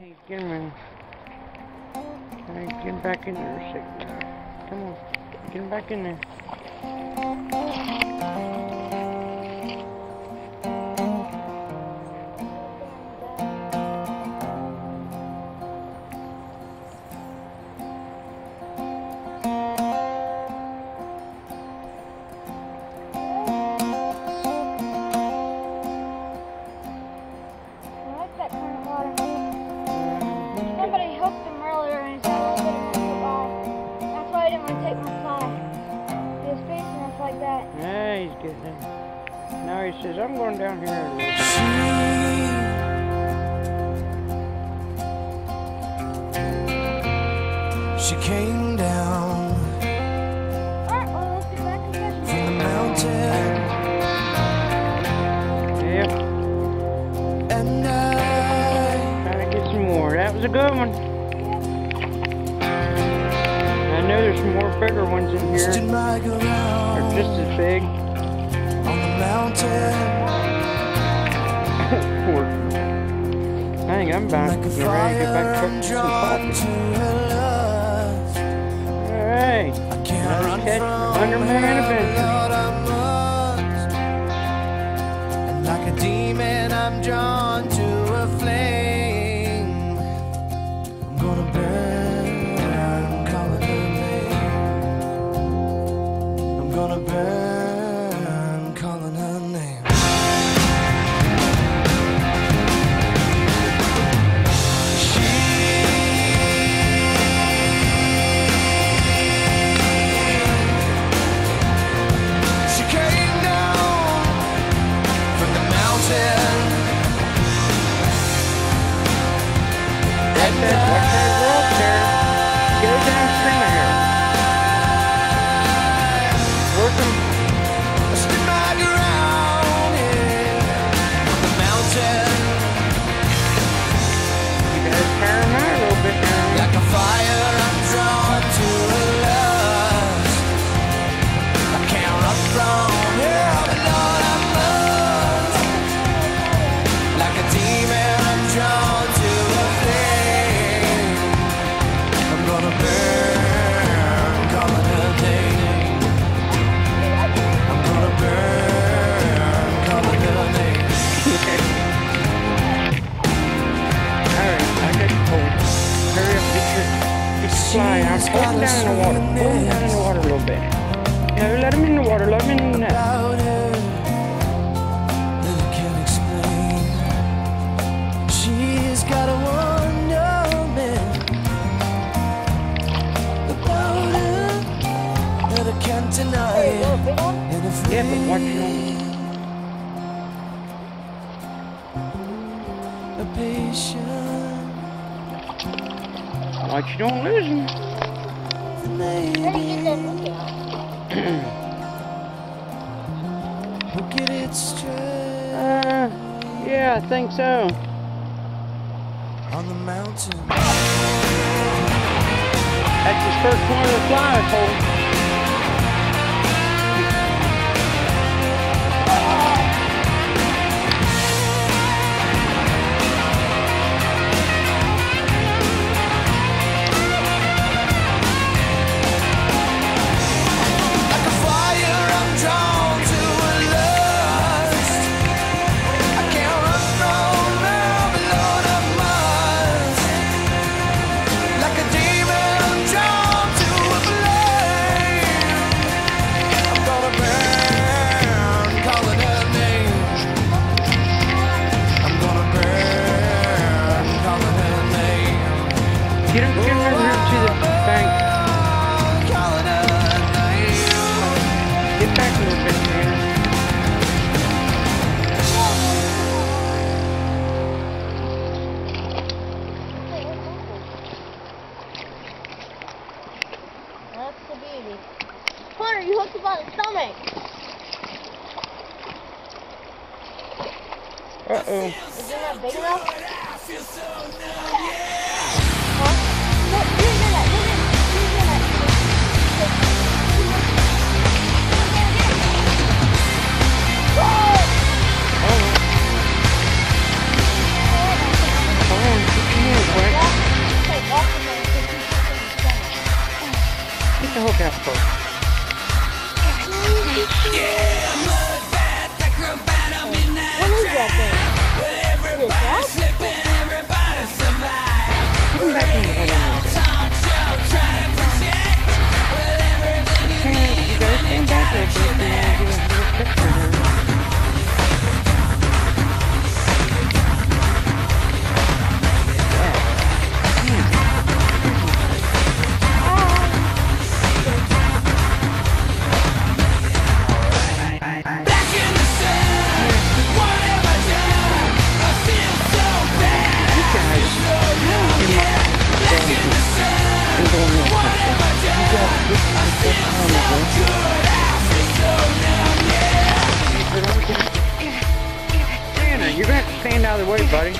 Hey, get him in. Hey, get him back in there, sick guy. Come on, get him back in there. Somebody hooked him earlier and he said a little bit of goodbye. That's why I didn't want to take my fly. He was facing us like that. Yeah, he's getting in. Now he says, I'm going down here a little. She came down Alright, well, let's get back to fishing. from the mountain, Yep, and trying to get some more. That was a good one. I know there's some more bigger ones in here. stood my They're ground just as big. on the mountain, I think I'm about like to a get ready to get fire. back I'm to drawn to some her love. coffee. Alright, I can't another run catch from for Underman her, Adventures. Lord, I must. And like a demon, I'm drawn to a flame. I'm gonna burn, calling her name. I'm gonna burn, calling her name. She came down from the mountain. Watch that rock there. Go downstream of here. Work them. I stood my ground on the mountain, You guys tire them out a little bit now. like a fire. I'm drawn to her lust. I can't run from her, but Lord, I must. Like a demon, I'm drawn to a flame. I'm gonna burn, calling her name. I'm gonna burn, calling her name. Alright, I got you pulled. Hurry up, get your fly out. Hold him down in the water. Hold him down in the water a little bit. No, let him in the water. Let him in the net. About her that I can't explain. She's got a wonderment about her that I can't deny. And if Yeah, but watch your a patient, watch you don't lose him. Ready to get that hook out. look at it straight Yeah, I think so. on the mountain. That's his first one of the flies, hold. Like a fire, I'm drawn to a lust. I can't run from her, but Lord, I must. Like a demon, I'm drawn to a flame. I'm gonna burn, calling her name. I'm gonna burn, calling her name. Get him over here to the bank. Calling her name. Get back a little bit, man. That's the beauty. Hunter, you hooked him by the stomach. Uh-oh. Is it not big enough? Huh? No, you didn't do that. You didn't do that. Whoa! Hold on, get your hands out for. What is that thing? Is it that? Come back in. Hold on. You gotta stand back there, so you can get a little picture here. You're gonna have to stand out of the way, buddy.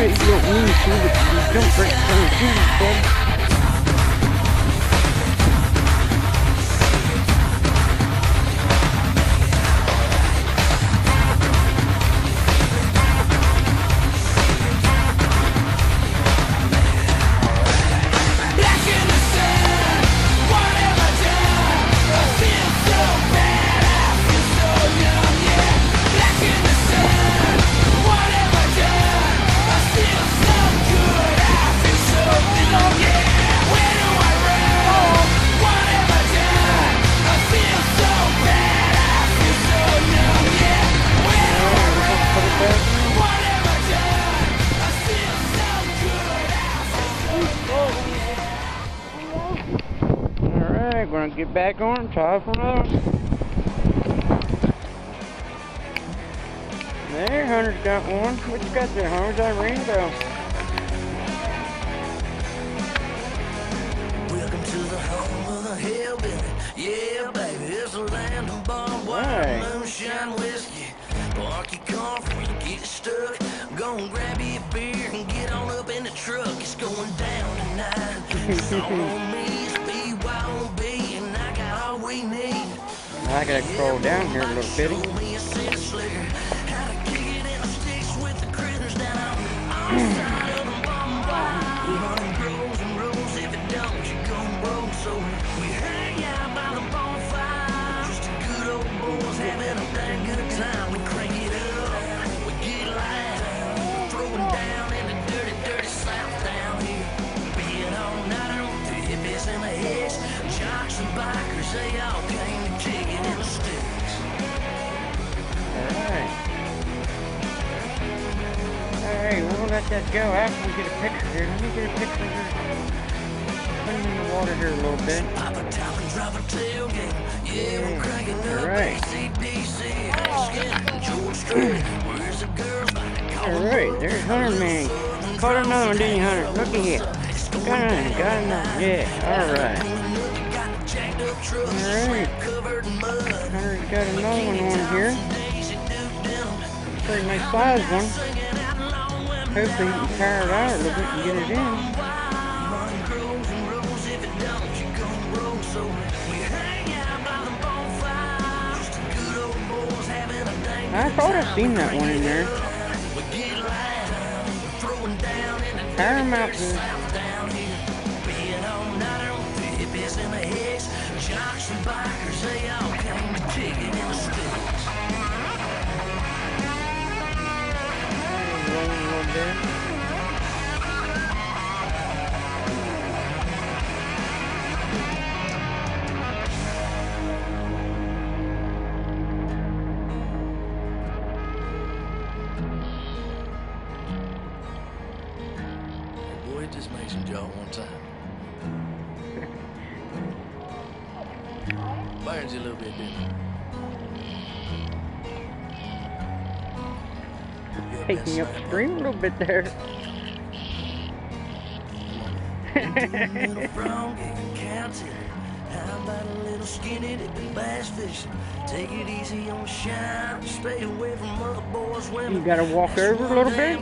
You don't mean to, but you don't break some shoes, bud. Gonna get back on and try for another one. There, Hunter's got one. What you got there, Hunter? Is that a rainbow? Welcome to the home of the hillbilly. Yeah, baby, it's a land of barbed wire, moonshine whiskey. Park your car before you get stuck. Go and grab you a beer and get on up in the truck. It's going down tonight. It's all on me. It's BYOB. I gotta scroll down here a little bitty. They all came to kick it in the sticks. Alright, we'll let that go after we get a picture here. Let me get a picture here. Put him in the water here a little bit. Pop a top and drop a tailgate. Yeah, we're cranking up AC/DC. George Strait. Where's the girls? Alright, there's Hunter, man. Caught another one, didn't you, Hunter? Looky here. Got another. Yeah, alright. Alright, Hunter's got another one on here. Pretty nice size one. Hopefully he can tire it out a little bit and get it in. I thought I'd seen that one in there. Paramount. Rolling a little bit. Boy, it just makes him jaw one time. Burns you a little bit, didn't it? Taking upstream a little bit there. Little frog, you can count it. How about a little skinny dipping bass fishing? Take it easy on shine. Stay away from other boys' women. You gotta walk over a little bit.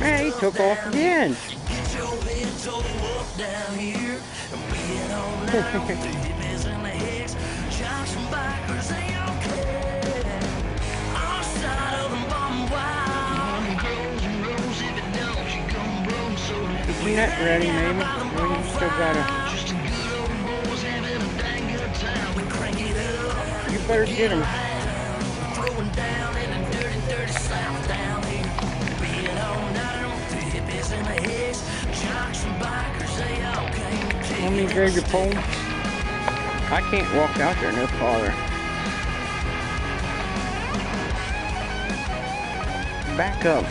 Man, he took off again. Get your head toe up down here. And we get on down to hippies and the hicks. Jocks and bikers, they all care. On the side of them bum wild. Girls and rose, if it don't, she come broke. So Is he not ready, maybe? Maybe you still gotta. just a good old boys having a dang good time. We crank it up. You better get him. Throwing down in the dirty, dirty south down here. Being on down to hippies and the hicks. Jocks and bikers, they all came to take Let me grab your pole. I can't walk out there no farther. Back up.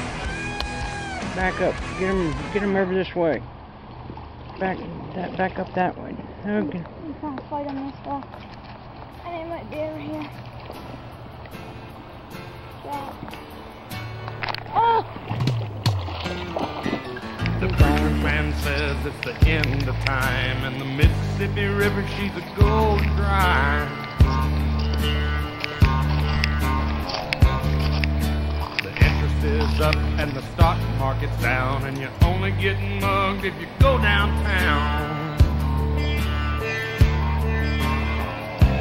Back up. Get him over this way. Back up that way. Okay. You can't fight on this stuff. And it might be over here. Yeah. Oh! The preacher man says it's the end of time, and the Mississippi River, she's a gold dry. The interest is up and the stock market's down, and you're only getting mugged if you go downtown.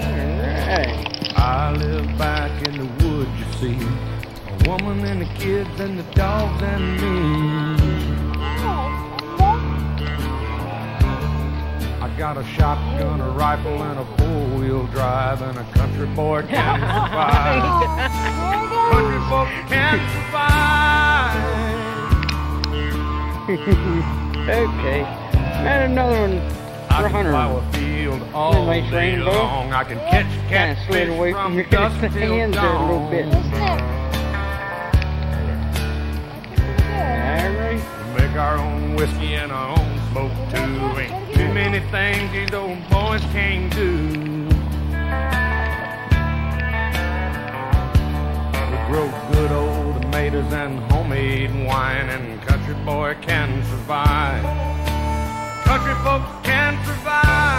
Alright. I live back in the woods, you see, a woman and the kids and the dogs and me. I got a shotgun, a rifle, and a four-wheel drive, and a country boy can survive. Country folk can survive. Okay. And another one I for can Hunter. plow a field all Nice day rainbow. long. I can catch Kind of slid catfish away from from your dusk till hands there a little bit. dawn. Isn't it? Alright. We make our own whiskey and our own smoke too. Ain't too many things these old boys can't do. We grow good old tomatoes and homemade wine, and country boy can survive. Country folks can survive.